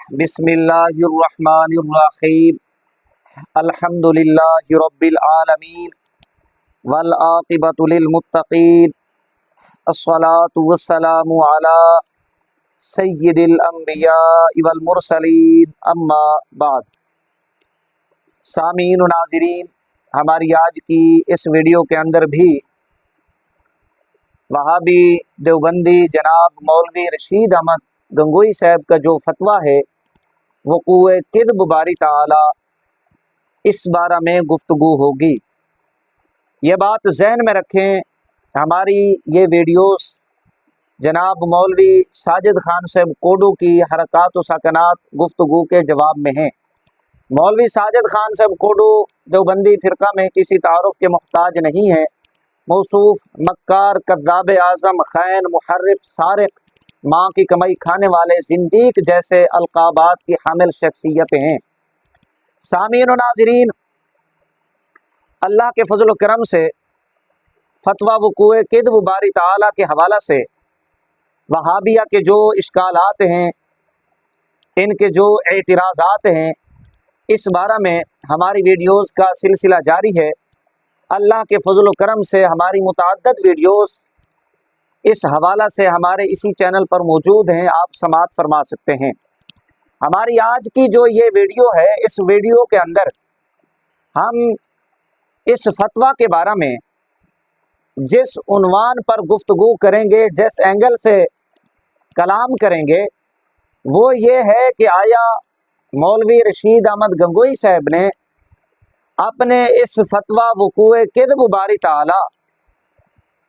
बिस्मिल्लाहिर्रहमानिर्रहीम अल्हम्दुलिल्लाहि रब्बिल आलमीन वल आक़िबतु लिल मुत्तक़ीन अस्सलातु वस्सलामु अला सय्यिदिल अंबियाइ वल मुरसलीन अम्मा बाद। सामीन व नाज़रीन, हमारी आज की इस वीडियो के अंदर भी वहाबी देवबंदी जनाब मौलवी रशीद अहमद गंगोई साहब का जो फतवा है वक़ूए किद्ब बारी ताला, इस बारे में गुफ्तगू होगी। ये बात जहन में रखें, हमारी ये वीडियोस जनाब मौलवी साजिद खान साहब कोडू की हरकात व सकनात गुफ्तगू के जवाब में हैं। मौलवी साजिद खान साहब कोडू देवबंदी फ़िरका में किसी तारुफ के मुहताज नहीं है। मौसूफ मक्कार, कद्दाब आज़म, खैन, मुहर्रिफ, सारिक, माँ की कमाई खाने वाले, जिंदीक जैसे अलकाबात की हामिल शख्सियतें हैं। सामीन व नाज़रीन, अल्लाह के फजल व करम से फतवा वक़ूए किद्ब बारी ताला के हवाला से वहाबिया के जो इश्कालात हैं, इनके जो एतराज़ात हैं, इस बारे में हमारी वीडियोस का सिलसिला जारी है। अल्लाह के फजल व करम से हमारी मुतअद्दिद वीडियोस इस हवाला से हमारे इसी चैनल पर मौजूद हैं, आप समाअत फरमा सकते हैं। हमारी आज की जो ये वीडियो है, इस वीडियो के अंदर हम इस फतवा के बारे में जिस उन्वान पर गुफ्तगू करेंगे, जिस एंगल से कलाम करेंगे, वो ये है कि आया मौलवी रशीद अहमद गंगोई साहब ने अपने इस फतवा वक़ूए किद्ब बारी ताला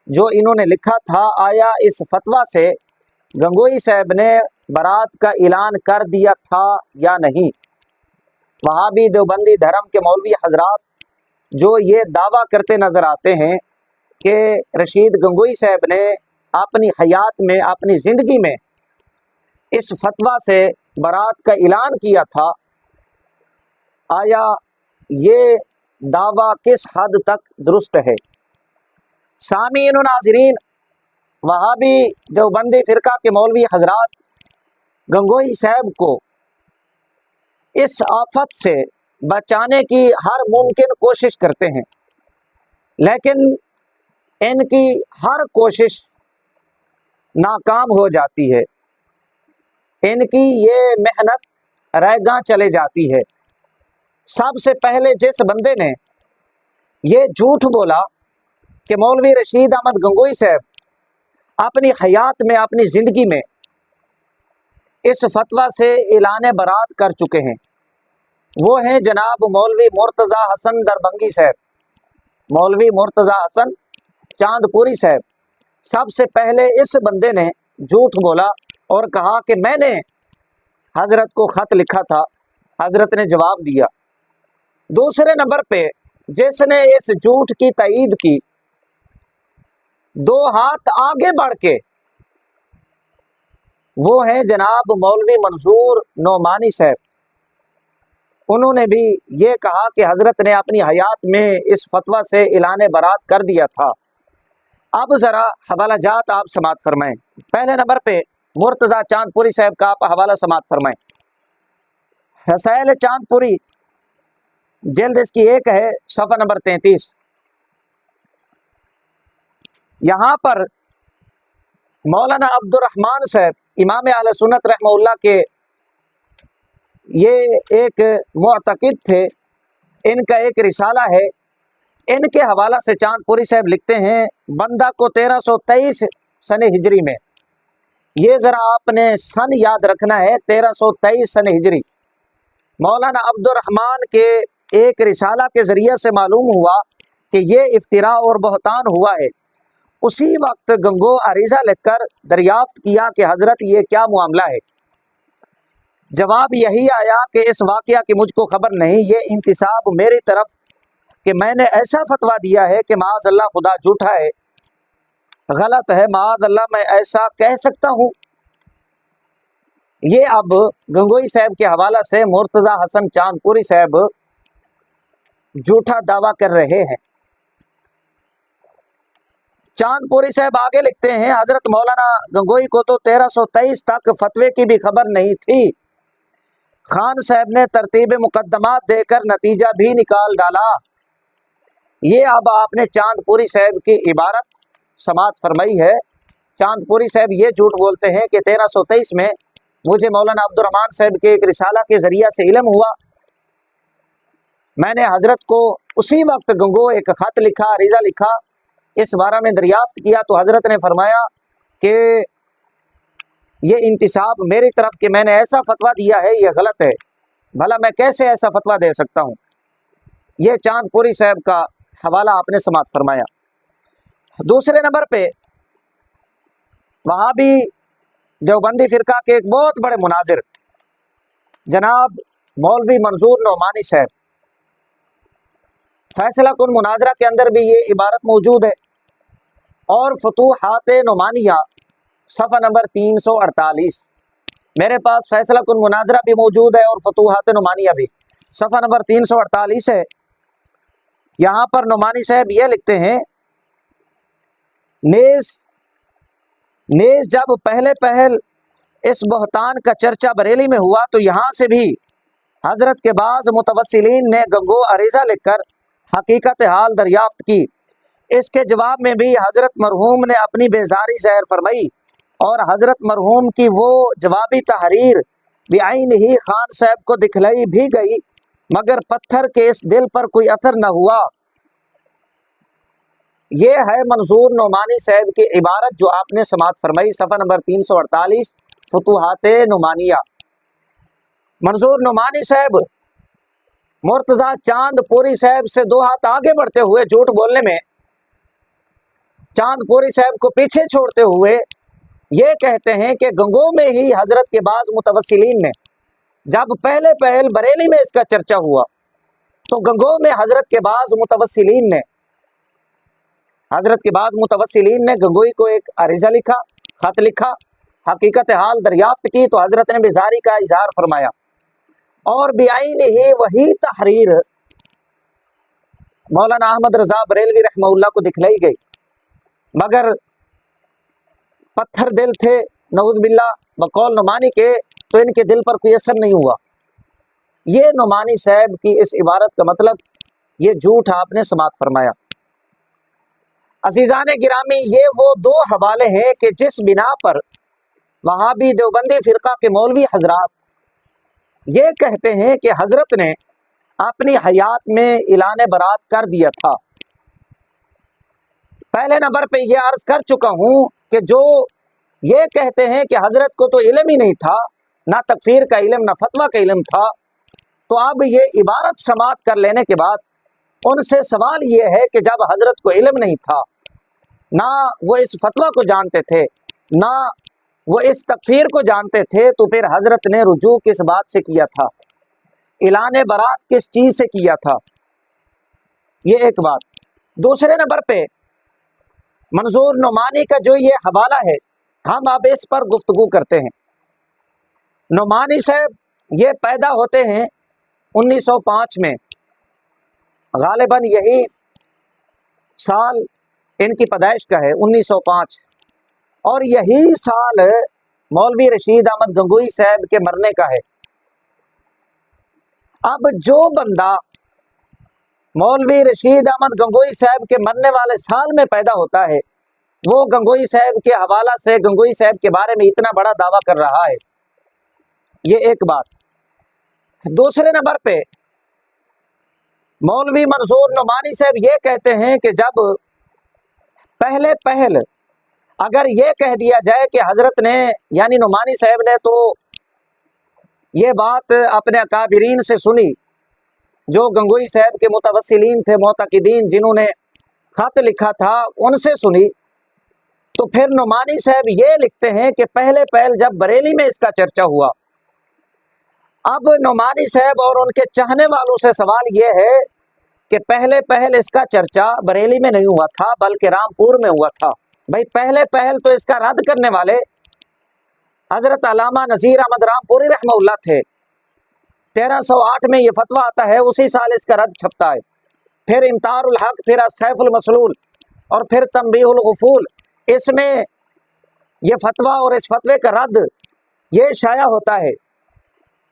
जो इन्होंने लिखा था, आया इस फतवा से गंगोई साहब ने बरात का ऐलान कर दिया था या नहीं। वहाबी देवबंदी धर्म के मौलवी हजरात जो ये दावा करते नज़र आते हैं कि रशीद गंगोई साहब ने अपनी हयात में, अपनी ज़िंदगी में इस फतवा से बरात का ऐलान किया था, आया ये दावा किस हद तक दुरुस्त है। सामीन व नाज़रीन, वहाबी देवबंदी फ़िरका के मौलवी हजरात गंगोई साहब को इस आफत से बचाने की हर मुमकिन कोशिश करते हैं, लेकिन इनकी हर कोशिश नाकाम हो जाती है। इनकी ये मेहनत रैगा चले जाती है। सबसे पहले जिस बंदे ने ये झूठ बोला कि मौलवी रशीद अहमद गंगोई साहब अपनी हयात में, अपनी ज़िंदगी में इस फतवा से ऐलान बरात कर चुके हैं, वो हैं जनाब मौलवी मुर्तज़ा हसन दरभंगी साहब, मौलवी मुर्तज़ा हसन चांदपुरी साहब। सबसे पहले इस बंदे ने झूठ बोला और कहा कि मैंने हज़रत को ख़त लिखा था, हज़रत ने जवाब दिया। दूसरे नंबर पे जिसने इस झूठ की तईद की, दो हाथ आगे बढ़ के, वो हैं जनाब मौलवी मंसूर नोमानी साहब। उन्होंने भी ये कहा कि हज़रत ने अपनी हयात में इस फतवा से ऐलान बरात कर दिया था। अब ज़रा हवाला जात आप समाअत फरमाएँ। पहले नंबर पे मुर्तज़ा चांदपुरी साहब का आप हवाला समाअत फरमाएँ। रसायल चांदपुरी, जल्द इसकी एक है, सफ़ा नंबर 33। यहाँ पर मौलाना अब्दुर्रहमान साहब इमाम अहले सुन्नत रहमहुल्लाह के ये एक मुअतक़िद थे, इनका एक रिसाला है। इनके हवाला से चांदपुरी साहब लिखते हैं, बंदा को 1323 सने हिजरी में, ये ज़रा आपने सन याद रखना है, 1323 सने हिजरी, मौलाना अब्दुर्रहमान के एक रिसाला के ज़रिए से मालूम हुआ कि ये इफ्तिरा और बहतान हुआ है। उसी वक्त गंगो अरीज़ा लिखकर दरियाफ्त किया कि हज़रत ये क्या मामला है। जवाब यही आया कि इस वाक़या की मुझको खबर नहीं, ये इंतिसाब मेरी तरफ कि मैंने ऐसा फतवा दिया है कि माअज़ल्लाह खुदा झूठा है, गलत है, माअज़ल्लाह मैं ऐसा कह सकता हूँ। ये अब गंगोई साहब के हवाला से मुर्तज़ा हसन चांदपुरी साहब झूठा दावा कर रहे हैं। चांदपुरी साहब आगे लिखते हैं, हज़रत मौलाना गंगोई को तो 1323 तक फतवे की भी खबर नहीं थी। खान साहब ने तरतीब मुकदमात देकर नतीजा भी निकाल डाला। ये अब आपने चांदपुरी साहब की इबारत समात फरमाई है। चांदपुरी साहब ये झूठ बोलते हैं कि 1323 में मुझे मौलाना अब्दुर्रहमान साहब के एक रिसाला के ज़रिया से इल्म हुआ। मैंने हज़रत को उसी वक्त गंगो एक ख़त लिखा, अरीज़ा लिखा, इस बारे में दरियाफ्त किया तो हज़रत ने फरमाया कि ये इंतिसाब मेरी तरफ कि मैंने ऐसा फतवा दिया है ये गलत है, भला मैं कैसे ऐसा फतवा दे सकता हूँ। ये चांदपुरी साहब का हवाला आपने समात फरमाया। दूसरे नंबर पे वहाबी देवबंदी फ़िरका के एक बहुत बड़े मुनाजिर जनाब मौलवी मंजूर नोमानी साहब, फैसला कुन मुनाजरा के अंदर भी ये इबारत मौजूद है और फतूहात नोमानिया सफ़ा नंबर 348, मेरे पास फैसला कुन मुनाजरा भी मौजूद है और फतूहात नोमानिया भी सफ़ा नंबर 348 है। यहाँ पर नोमानी साहब ये लिखते हैं, नेज़ जब पहले पहल इस बहतान का चर्चा बरेली में हुआ तो यहाँ से भी हज़रत के बाज़ मुतवस्सिलीन ने गंगो अरीज़ा लिखकर हकीकत हाल दरियाफ्त की। इसके जवाब में भी हज़रत मरहूम ने अपनी बेजारी ज़ाहिर फरमाई और हज़रत मरहूम की वो जवाबी तहरीर बेआइन ही खान साहब को दिखलाई भी गई, मगर पत्थर के इस दिल पर कोई असर न हुआ। ये है मंजूर नोमानी साहब की इबारत जो आपने समात फरमाई, सफ़ा नंबर 348 फतूहात नुमानिया। मंजूर नोमानी साहब मुर्तज़ा चांदपुरी साहब से दो हाथ आगे बढ़ते हुए झूठ बोलने में, चांदपुरी साहब को पीछे छोड़ते हुए ये कहते हैं कि गंगो में ही हज़रत के बाज़ मुतवस्सिलीन ने जब पहले पहल बरेली में इसका चर्चा हुआ तो गंगो में हज़रत के बाज़ मुतवस्सिलीन ने गंगोई को एक अरीज़ा लिखा, ख़त लिखा, हकीकत हाल दरियाफ्त की तो हज़रत ने बेजारी का इजहार फरमाया और बेआइन ही वही तहरीर मौलाना अहमद रज़ा बरेलवी रहमहुल्लाह को दिखलाई गई, मगर पत्थर दिल थे नऊज़ बिल्लाह बकौल नुमानी के, तो इनके दिल पर कोई असर नहीं हुआ। ये नुमानी साहब की इस इबारत का मतलब ये झूठ आपने समात फरमाया। अज़ीज़ान गिरामी, ये वो दो हवाले हैं कि जिस बिना पर वहाबी देवबंदी फ़िरका के मौलवी हजरात ये कहते हैं कि हज़रत ने अपनी हयात में इलान बरात कर दिया था। पहले नंबर पे ये अर्ज़ कर चुका हूँ कि जो ये कहते हैं कि हज़रत को तो इल्म ही नहीं था, ना तकफीर का इल्म ना फतवा का इल्म था, तो अब ये इबारत समात कर लेने के बाद उनसे सवाल ये है कि जब हज़रत को इल्म नहीं था, ना वो इस फतवा को जानते थे, ना वो इस तकफीर को जानते थे, तो फिर हज़रत ने रुजू किस बात से किया था, इलान बरात किस चीज़ से किया था? ये एक बात। दूसरे नंबर पे मंजूर नुमानी का जो ये हवाला है, हम अब इस पर गुफ्तगू करते हैं। नुमानी साहब ये पैदा होते हैं 1905 में, गालिबन यही साल इनकी पैदाइश का है 1905, और यही साल मौलवी रशीद अहमद गंगोई साहब के मरने का है। अब जो बंदा मौलवी रशीद अहमद गंगोई साहब के मरने वाले साल में पैदा होता है, वो गंगोई साहब के हवाला से गंगोई साहब के बारे में इतना बड़ा दावा कर रहा है, ये एक बात। दूसरे नंबर पे मौलवी मंजूर नुमानी साहब ये कहते हैं कि जब पहले पहल अगर ये कह दिया जाए कि हज़रत ने यानी नुमानी साहब ने तो ये बात अपने अकाबिरीन से सुनी, जो गंगोई साहब के मुतवस्सिलीन थे, मोतक़िदीन, जिन्होंने ख़त लिखा था, उनसे सुनी, तो फिर नुमानी साहब ये लिखते हैं कि पहले पहल जब बरेली में इसका चर्चा हुआ। अब नुमानी साहब और उनके चाहने वालों से सवाल ये है कि पहले पहल इसका चर्चा बरेली में नहीं हुआ था बल्कि रामपुर में हुआ था। भाई पहले पहल तो इसका रद्द करने वाले हज़रत अल्लामा नज़ीर अहमद रामपुरी रहमहुल्लाह थे। 1308 में ये फतवा आता है, उसी साल इसका रद्द छपता है। फिर इम्तारुल हक, फिर सैफुल मसलूल और फिर तंबीहुल गुफूल, इसमें ये फतवा और इस फतवे का रद्द ये शाया होता है।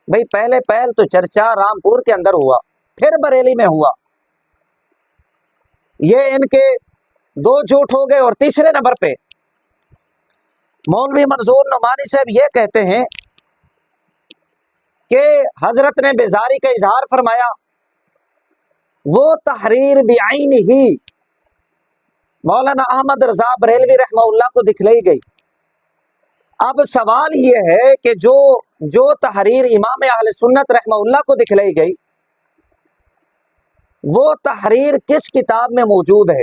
भाई पहले पहल तो चर्चा रामपुर के अंदर हुआ, फिर बरेली में हुआ। ये इनके दो झूठ हो गए। और तीसरे नंबर पे मौलवी मंजूर नुमानी साहब ये कहते हैं कि हजरत ने बेजारी का इजहार फरमाया, वो तहरीर बेआईन ही मौलाना अहमद रजा बरेलवी रहमहुल्लाह को दिखलाई गई। अब सवाल ये है कि जो तहरीर इमाम अहले सुन्नत रहमहुल्लाह को दिखलाई गई, वो तहरीर किस किताब में मौजूद है?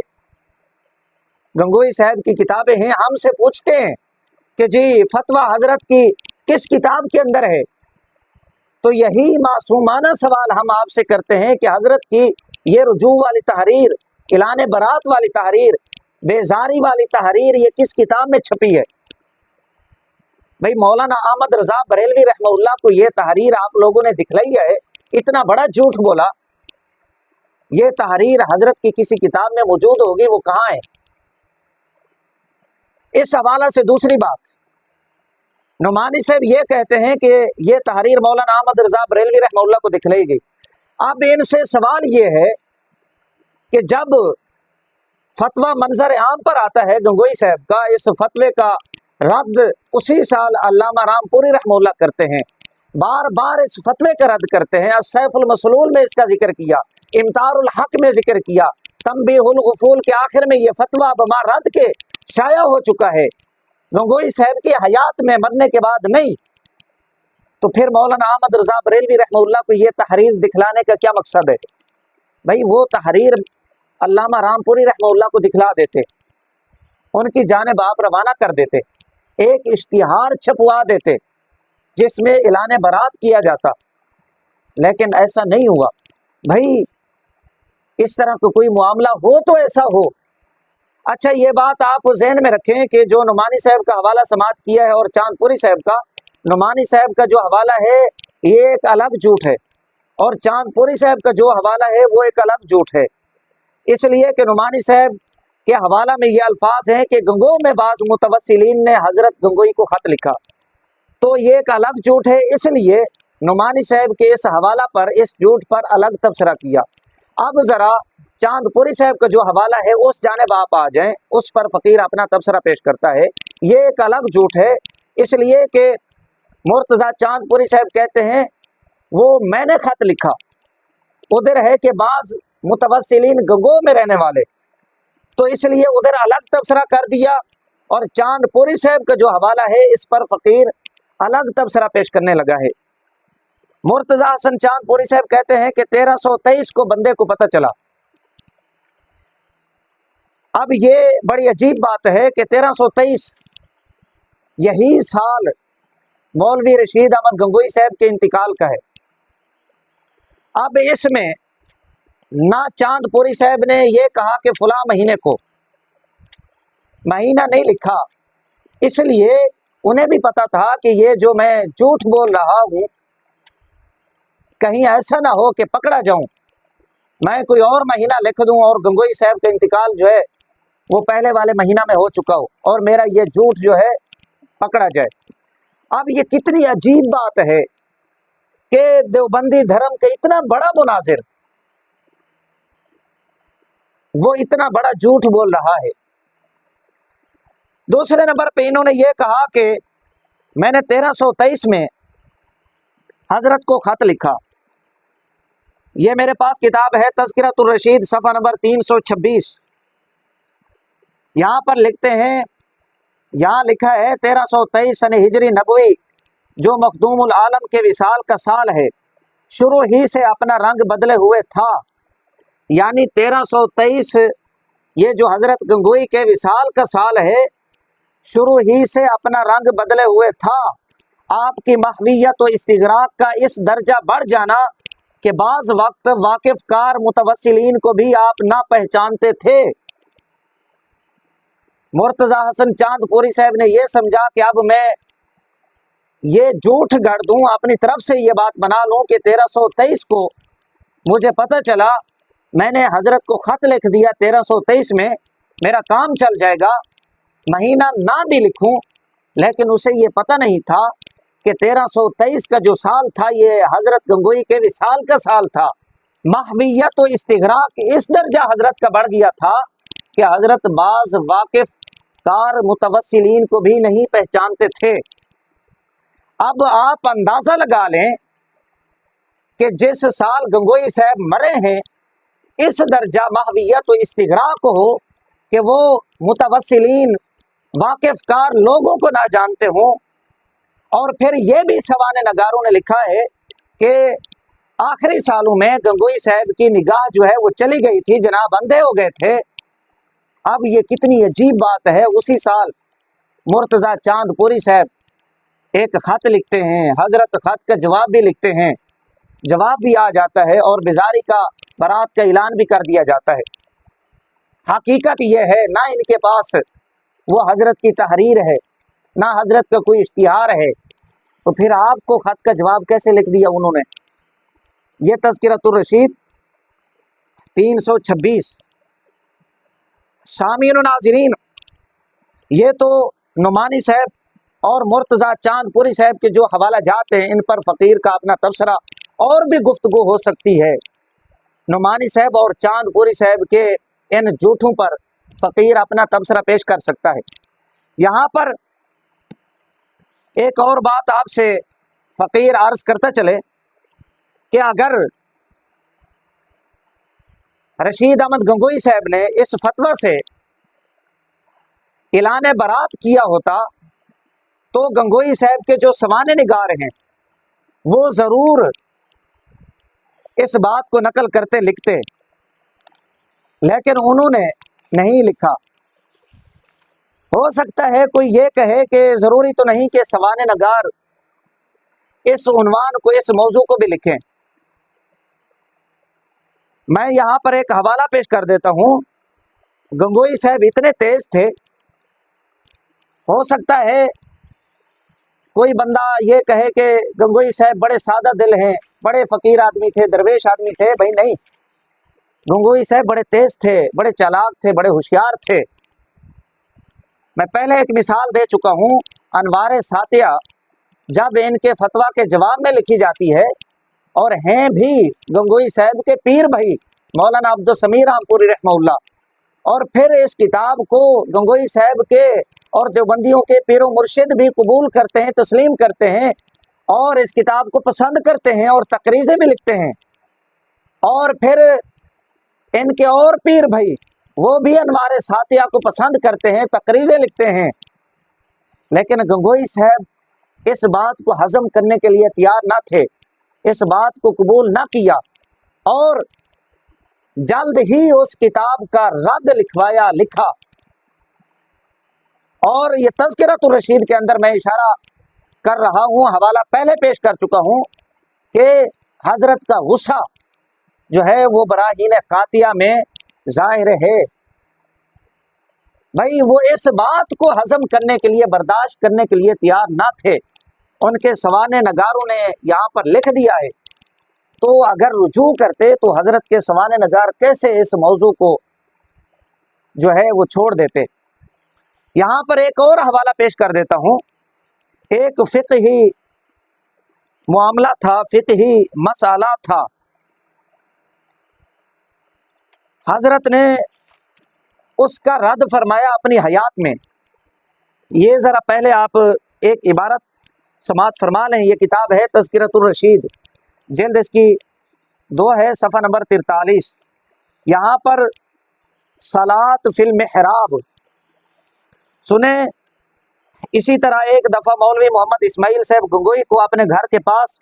गंगोई साहब की किताबें हैं। हमसे पूछते हैं कि जी फतवा हजरत की किस किताब के अंदर है, तो यही मासूमाना सवाल हम आपसे करते हैं कि हजरत की ये रुजू वाली तहरीर, इलान बरात वाली तहरीर, बेजारी वाली तहरीर, ये किस किताब में छपी है? भाई मौलाना अहमद रजा बरेलवी रहमहुल्लाह को ये तहरीर आप लोगों ने दिखलाई है, इतना बड़ा झूठ बोला। ये तहरीर हजरत की किसी किताब में मौजूद होगी, वो कहाँ है? इस हवाला से दूसरी बात, नुमानी साहब ये कहते हैं कि ये तहरीर मौलाना अहमद रजा बरेलवी रहमहुल्लाह को दिखलाई गई। अब इनसे सवाल ये है कि जब फतवा मंजर आम पर आता है गंगोई साहब का, इस फतवे का रद्द उसी साल अल्लामा रामपुरी रहमहुल्लाह करते हैं, बार बार इस फतवे का रद्द करते हैं। सैफुल मसलूल में इसका जिक्र किया, इम्तारुल हक में जिक्र किया, तंबीहुल गुफूल के आखिर में ये फतवा बमा रद्द के शाया हो चुका है, गंगोई साहब की हयात में, मरने के बाद नहीं। तो फिर मौलाना अहमद रजा बरेलवी रहमहुल्लाह को ये तहरीर दिखलाने का क्या मकसद है? भाई वो तहरीर अल्लामा रामपुरी रहमहुल्लाह को दिखला देते, उनकी जानिब आप रवाना कर देते, एक इश्तिहार छपवा देते जिसमें ऐलान बरात किया जाता, लेकिन ऐसा नहीं हुआ। भाई इस तरह का कोई मामला हो तो ऐसा हो। अच्छा ये बात आप जहन में रखें कि जो नुमानी साहब का हवाला समात किया है और चांदपुरी साहब का, नुमानी साहब का जो हवाला है ये एक अलग झूठ है और चांदपुरी साहब का जो हवाला है वो एक अलग झूठ है। इसलिए कि नुमानी साहब के हवाला में ये अल्फाज हैं कि गंगो में बाज़ मुतवस्सिलीन ने हजरत गंगोई को ख़त लिखा, तो ये एक अलग झूठ है। इसलिए नुमानी साहब के इस हवाला पर, इस झूठ पर अलग तबसरा किया। अब ज़रा चांदपुरी साहब का जो हवाला है उस जानिब आप आ जाएं, उस पर फ़कीर अपना तबसरा पेश करता है। ये एक अलग झूठ है, इसलिए कि मुर्तज़ा चांदपुरी साहब कहते हैं वो मैंने ख़त लिखा, उधर है कि बाज़ मुतवस्सिलीन गंगो में रहने वाले, तो इसलिए उधर अलग तबसरा कर दिया। और चांदपुरी साहब का जो हवाला है इस पर फ़कीर अलग तबसरा पेश करने लगा है। मुर्तज़ा हसन चांदपुरी साहब कहते हैं कि 1323 को बंदे को पता चला। अब ये बड़ी अजीब बात है कि 1323 यही साल मौलवी रशीद अहमद गंगोई साहब के इंतकाल का है। अब इसमें ना चांदपुरी साहब ने ये कहा कि फला महीने को, महीना नहीं लिखा, इसलिए उन्हें भी पता था कि ये जो मैं झूठ बोल रहा हूँ कहीं ऐसा ना हो कि पकड़ा जाऊं, मैं कोई और महीना लिख दूं और गंगोई साहब का इंतकाल जो है वो पहले वाले महीना में हो चुका हो और मेरा ये झूठ जो है पकड़ा जाए। अब ये कितनी अजीब बात है कि देवबंदी धर्म का इतना बड़ा मुनाजिर वो इतना बड़ा झूठ बोल रहा है। दूसरे नंबर पे इन्होंने ये कहा कि मैंने 1323 में हजरत को खत लिखा। ये मेरे पास किताब है तज़किरतुर रशीद, सफ़ा नंबर 326। यहाँ पर लिखते हैं, यहाँ लिखा है 1323 सन हिजरी नबवी जो मखदूमुल आलम के विसाल का साल है, शुरू ही से अपना रंग बदले हुए था। यानी 1323 ये जो हजरत गंगोई के विसाल का साल है, शुरू ही से अपना रंग बदले हुए था। आपकी महवियत व इस्तिगराक का इस दर्जा बढ़ जाना कि बाज़ वक्त वाकिफ़ कार मुतवस्सिलीन को भी आप ना पहचानते थे। मुर्तज़ा हसन चांदपुरी साहब ने यह समझा कि अब मैं ये झूठ गढ़ दूँ, अपनी तरफ से ये बात बना लूँ कि 1323 को मुझे पता चला, मैंने हजरत को ख़त लिख दिया 1323 में, मेरा काम चल जाएगा। महीना ना भी लिखूं, लेकिन उसे ये पता नहीं था کہ 1323 کا جو سال تھا یہ حضرت گنگوئی کے وصال کا سال تھا۔ محویت و استغراق اس درجہ حضرت کا بڑھ گیا تھا کہ حضرت بعض واقف کار متوسلین کو بھی نہیں پہچانتے تھے۔ اب آپ اندازہ لگا لیں کہ جس سال گنگوئی صاحب مرے ہیں اس درجہ محویت و استغراق ہو کہ وہ متوسلین واقف کار لوگوں کو نہ جانتے ہوں۔ اور پھر یہ بھی سوانح نگاروں نے لکھا ہے کہ آخری سالوں میں گنگوئی صاحب کی نگاہ جو ہے وہ چلی گئی تھی، جناب اندھے ہو گئے تھے۔ اب یہ کتنی عجیب بات ہے، اسی سال مرتضیٰ چاند پوری صاحب ایک خط لکھتے ہیں، حضرت خط کا جواب بھی لکھتے ہیں، جواب بھی آ جاتا ہے اور بیزاری کا برات کا اعلان بھی کر دیا جاتا ہے۔ حقیقت یہ ہے نہ ان کے پاس وہ حضرت کی تحریر ہے نہ حضرت کا کوئی اشتہار ہے، تو پھر آپ کو خط کا جواب کیسے لکھ دیا انہوں نے؟ یہ تذکرۃ الرشید 326۔ سامعین و ناظرین، یہ تو نعمانی صاحب اور مرتضیٰ چاند پوری صاحب کے جو حوالہ جات ہیں ان پر فقیر کا اپنا تبصرہ اور بھی گفتگو ہو سکتی ہے۔ نعمانی صاحب اور چاند پوری صاحب کے ان جھوٹوں پر فقیر اپنا تبصرہ پیش کر سکتا ہے۔ یہاں پر ایک اور بات آپ سے فقیر عرض کرتا چلے کہ اگر رشید احمد گنگوئی صاحب نے اس فتویٰ سے اعلان برات کیا ہوتا تو گنگوئی صاحب کے جو سوانح نگار ہیں وہ ضرور اس بات کو نقل کرتے لکھتے، لیکن انہوں نے نہیں لکھا۔ ہو سکتا ہے کوئی یہ کہے کہ ضروری تو نہیں کہ سوانح نگار اس عنوان کو، اس موضوع کو بھی لکھیں۔ میں یہاں پر ایک حوالہ پیش کر دیتا ہوں۔ گنگوئی صاحب اتنے تیز تھے، ہو سکتا ہے کوئی بندہ یہ کہے کہ گنگوئی صاحب بڑے سادہ دل ہیں، بڑے فقیر آدمی تھے، درویش آدمی تھے۔ بھائی نہیں، گنگوئی صاحب بڑے تیز تھے، بڑے چالاک تھے، بڑے ہوشیار تھے۔ میں پہلے ایک مثال دے چکا ہوں، انوار ساتیہ جب ان کے فتویٰ کے جواب میں لکھی جاتی ہے، اور ہیں بھی گنگوئی صاحب کے پیر بھائی مولانا عبدالسمیع رحمۃ پوری رحمہ اللہ، اور پھر اس کتاب کو گنگوئی صاحب کے اور دیوبندیوں کے پیر و مرشد بھی قبول کرتے ہیں، تسلیم کرتے ہیں، اور اس کتاب کو پسند کرتے ہیں اور تقریضیں بھی لکھتے ہیں۔ اور پھر ان کے اور پیر بھائی وہ بھی انوار ساتیہ کو پسند کرتے ہیں، تقریضیں لکھتے ہیں، لیکن گنگوئی صاحب اس بات کو ہضم کرنے کے لیے تیار نہ تھے، اس بات کو قبول نہ کیا، اور جلد ہی اس کتاب کا رد لکھا۔ اور یہ تذکرۃ الرشید کے اندر میں اشارہ کر رہا ہوں، حوالہ پہلے پیش کر چکا ہوں کہ حضرت کا غصہ جو ہے وہ براہین قاطعہ میں ظاہر ہے۔ بھائی وہ اس بات کو ہضم کرنے کے لیے، برداشت کرنے کے لیے تیار نہ تھے۔ ان کے سوانح نگاروں نے یہاں پر لکھ دیا ہے، تو اگر رجوع کرتے تو حضرت کے سوانح نگار کیسے اس موضوع کو جو ہے وہ چھوڑ دیتے۔ یہاں پر ایک اور حوالہ پیش کر دیتا ہوں۔ ایک فقہی معاملہ تھا، فقہی مسئلہ تھا، حضرت نے اس کا رد فرمایا اپنی حیات میں۔ یہ ذرا پہلے آپ ایک عبارت سماعت فرما لیں۔ یہ کتاب ہے تذکرۃ الرشید، جلد اس کی 2 ہے، صفحہ نمبر 43۔ یہاں پر صلاۃ فی المحراب سنیں۔ اسی طرح ایک دفعہ مولوی محمد اسماعیل صاحب گنگوئی کو اپنے گھر کے پاس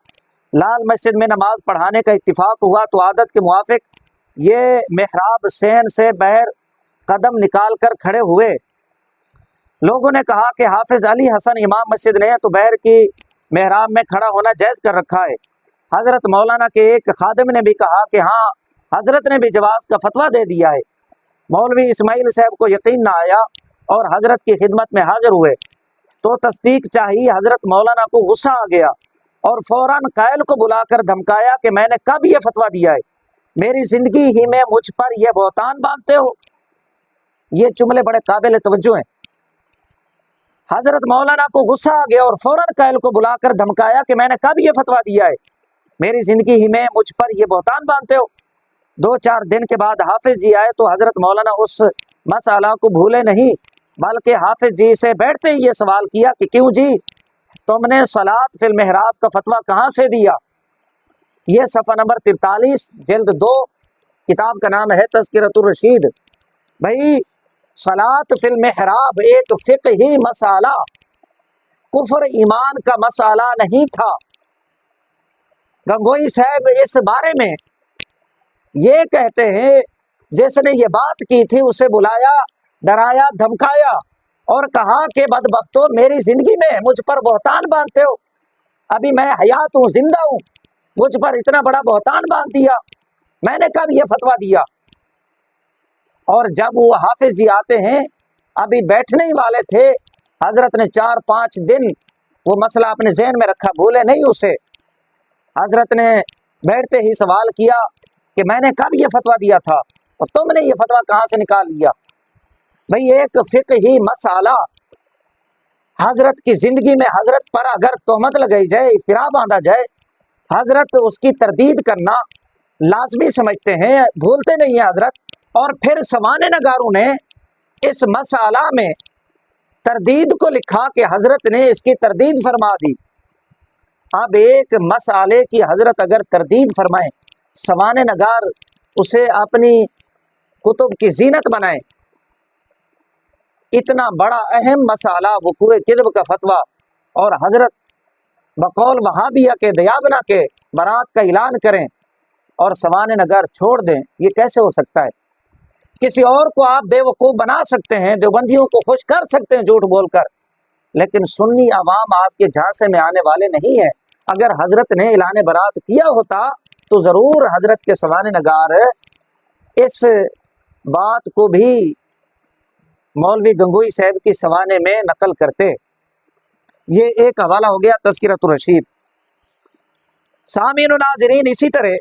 لال مسجد میں نماز پڑھانے کا اتفاق ہوا، تو عادت کے موافق یہ محراب صحن سے باہر قدم نکال کر کھڑے ہوئے۔ لوگوں نے کہا کہ حافظ علی حسن امام مسجد نے تو باہر کی محراب میں کھڑا ہونا جائز کر رکھا ہے۔ حضرت مولانا کے ایک خادم نے بھی کہا کہ ہاں، حضرت نے بھی جواز کا فتویٰ دے دیا ہے۔ مولوی اسماعیل صاحب کو یقین نہ آیا اور حضرت کی خدمت میں حاضر ہوئے تو تصدیق چاہیے۔ حضرت مولانا کو غصہ آ گیا اور فوراً قائل کو بلا کر دھمکایا کہ میں نے کب یہ فتویٰ دیا ہے؟ میری زندگی ہی میں مجھ پر یہ بہتان باندھتے ہو؟ یہ جملے بڑے قابل توجہ ہیں۔ हजरत मौलाना को गुस्सा आ गया और फौरन कैल को बुलाकर धमकाया कि मैंने कब ये फतवा दिया है, मेरी जिंदगी ही में मुझ पर ये बहतान बांधते हो। 2-4 दिन के बाद हाफिज जी आए तो हजरत मौलाना उस मसाला को भूले नहीं, बल्कि हाफिज जी से बैठते ही ये सवाल किया कि क्यों जी, तुमने सलात फिल मेहराब का फतवा कहाँ से दिया। ये सफ़ा नंबर 43 जिल्द 2, किताब का नाम है तज़किरतुर रशीद। भाई सलात फिल मेहराब एक फ़िक़ही मसाला, कुफ्र ईमान का मसाला नहीं था। गंगोई साहब इस बारे में ये कहते हैं, जिसने ये बात की थी उसे बुलाया, डराया, धमकाया और कहा कि बदबख्तो, मेरी जिंदगी में मुझ पर बहतान बांधते हो, अभी मैं हयात हूँ, जिंदा हूँ, मुझ पर इतना बड़ा बहतान बांध दिया, मैंने कब ये फतवा दिया। और जब वो हाफिज जी आते हैं, अभी बैठने ही वाले थे, हजरत ने 4-5 दिन वो मसला अपने जहन में रखा, भूले नहीं उसे। हजरत ने बैठते ही सवाल किया कि मैंने कब ये फतवा दिया था और तुमने ये फतवा कहाँ से निकाल लिया। भाई एक फ़िक़ही मसाला, हजरत की ज़िंदगी में हजरत पर अगर तोहमत लगाई जाए, इफ्तिरा बांधा जाए, हजरत उसकी तरदीद करना लाजमी समझते हैं, भूलते नहीं हैं हजरत। और फिर सवाने नगारों ने इस मसाला में तरदीद को लिखा कि हजरत ने इसकी तरदीद फरमा दी। अब एक मसाले की हजरत अगर तरदीद फरमाएं, सवाने नगार उसे अपनी कुतुब की जीनत बनाएं, इतना बड़ा अहम मसाला वक़ूए किज़्ब का फतवा, और हजरत बकौल वहाबिया के दयाबना के बरात का ऐलान करें और सवाने नगार छोड़ दें, ये कैसे हो सकता है। किसी और को आप बेवकूफ़ बना सकते हैं, देवबंदियों को खुश कर सकते हैं झूठ बोलकर, लेकिन सुन्नी अवाम आपके झांसे में आने वाले नहीं है। अगर हजरत ने ऐलान बरात किया होता तो ज़रूर हजरत के सवाने नगार इस बात को भी मौलवी गंगोई साहब की सवाने में नकल करते। ये एक हवाला हो गया तज़किरतुर रशीद। सामीन नाज़रीन, इसी तरह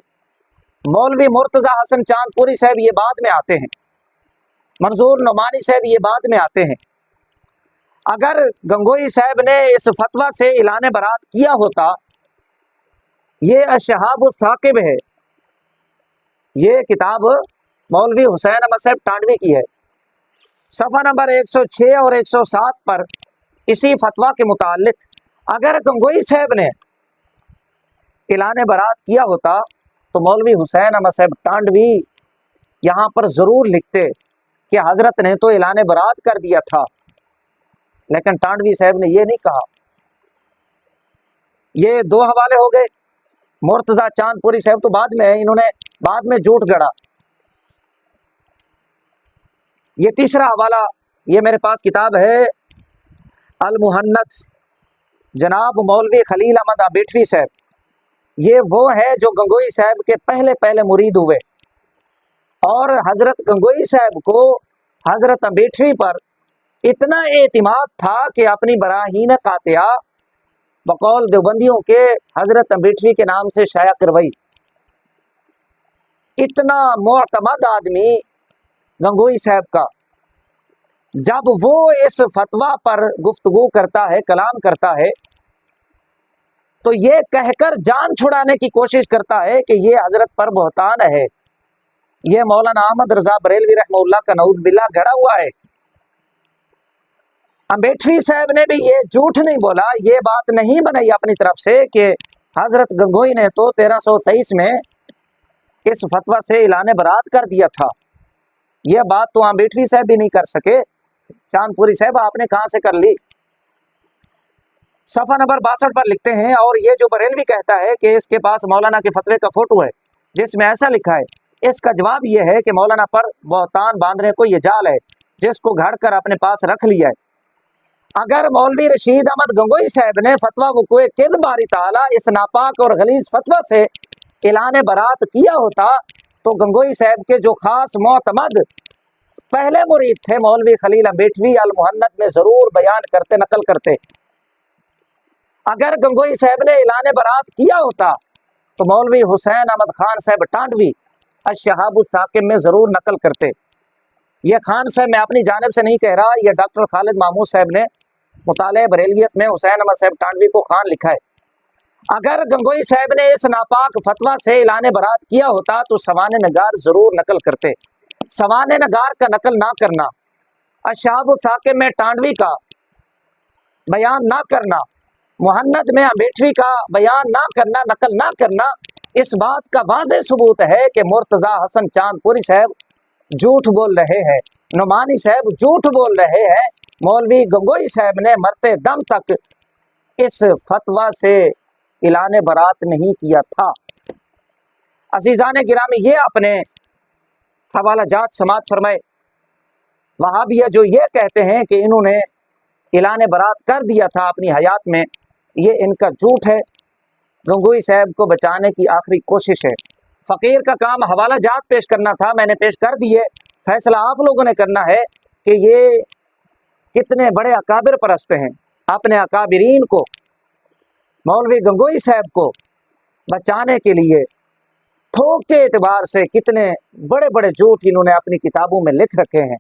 मौलवी मुर्तज़ा हसन चांदपुरी साहब ये बाद में आते हैं, मंजूर नुमानी साहब ये बाद में आते हैं। अगर गंगोई साहब ने इस फतवा से ऐलान बरात किया होता, ये अशहाबुस साकिब है, ये किताब मौलवी हुसैन अहमद साहब टांडवी की है, सफ़ा नंबर 106 और 107 पर इसी फतवा के मुतालिक अगर गंगोई साहब ने ऐलान बरात किया होता तो मौलवी हुसैन अहमद साहब टांडवी यहाँ पर ज़रूर लिखते कि हजरत ने तो ऐलान बरात कर दिया था, लेकिन टांडवी साहब ने ये नहीं कहा। ये 2 हवाले हो गए। मुर्तज़ा चांदपुरी साहब तो बाद में है, इन्होंने बाद में झूठ गढ़ा। ये तीसरा हवाला, ये मेरे पास किताब है अल मुहन्नद, जनाब मौलवी खलील अहमद अम्बेटवी साहब। ये वो है जो गंगोई साहब के पहले मुरीद हुए, और हज़रत गंगोई साहब को हज़रत अम्बेटवी पर इतना एतिमाद था कि अपनी बराहीन कातिया बकौल देवबंदियों के हज़रत अम्बेटवी के नाम से शाया करवाई। इतना मुअतमद आदमी गंगोई साहब का, जब वो इस फतवा पर गुफ्तगू करता है, कलाम करता है, तो ये कहकर जान छुड़ाने की कोशिश करता है कि ये हजरत पर बहतान है, ये मौलाना अहमद रजा बरेलवी रहमतुल्लाह का नऊज़ बिल्लाह गढ़ा हुआ है। अम्बेटवी साहब ने भी ये झूठ नहीं बोला, ये बात नहीं बनाई अपनी तरफ से कि हजरत गंगोई ने तो 1323 में इस फतवा से ऐलान बरात कर दिया था। यह बात तो अम्बेटवी साहब भी नहीं कर सके, चांदपुरी साहब आपने कहाँ से कर ली। सफ़ा नंबर 62 पर लिखते हैं, और ये जो बरेलवी कहता है कि इसके पास मौलाना के फतवे का फ़ोटो है जिसमें ऐसा लिखा है, इसका जवाब यह है कि मौलाना पर बहतान बांधने को ये जाल है जिसको घड़ कर अपने पास रख लिया है। अगर मौलवी रशीद अहमद गंगोई साहब ने फतवा वक़ूए किज़्ब बारी ताला इस नापाक और गलीज़ फतवा से ऐलान बरात किया होता तो गंगोई साहब के जो खास मोतमद पहले मुरीद थे मौलवी खलील अम्बेटवी अल मुहन्नद में ज़रूर बयान करते, नकल करते। अगर गंगोई साहब ने ऐलान बरात किया होता तो मौलवी हुसैन अहमद खान साहब टांडवी अशहाबुस साकिब में ज़रूर नकल करते। यह खान साहब मैं अपनी जानिब से नहीं कह रहा, यह डॉक्टर खालिद महमूद साहब ने मुताले बरेलवियत में हुसैन अहमद साहब टांडवी को खान लिखा है, अगर गंगोई साहब ने इस नापाक फतवा से ऐलान बरात किया होता तो सवाने नगार जरूर नकल करते। सवाने नगार का नकल ना करना, अशहाब साके में टांडवी का बयान ना करना, मुहन्नद में अमेठवी का बयान ना करना, नकल ना करना, इस बात का वाज़ेह सबूत है कि मुर्तज़ा हसन चांदपुरी साहब झूठ बोल रहे हैं, नुमानी साहब झूठ बोल रहे हैं। मौलवी गंगोई साहब ने मरते दम तक इस फतवा से ऐलान बरात नहीं किया था। अजीज़ान गिरामी, ये अपने हवाला जात समात फरमाए। वहाबिया जो ये कहते हैं कि इन्होंने ऐलान बरात कर दिया था अपनी हयात में, ये इनका झूठ है। गंगोई साहब को बचाने की आखिरी कोशिश है। फ़कीर का काम हवाला जात पेश करना था, मैंने पेश कर दिए। फैसला आप लोगों ने करना है कि ये कितने बड़े अकाबिर परस्त हैं। अपने अकाबिरीन को, मौलवी गंगोई साहब को बचाने के लिए थोक के एतबार से कितने बड़े बड़े झूठ इन्होंने अपनी किताबों में लिख रखे हैं।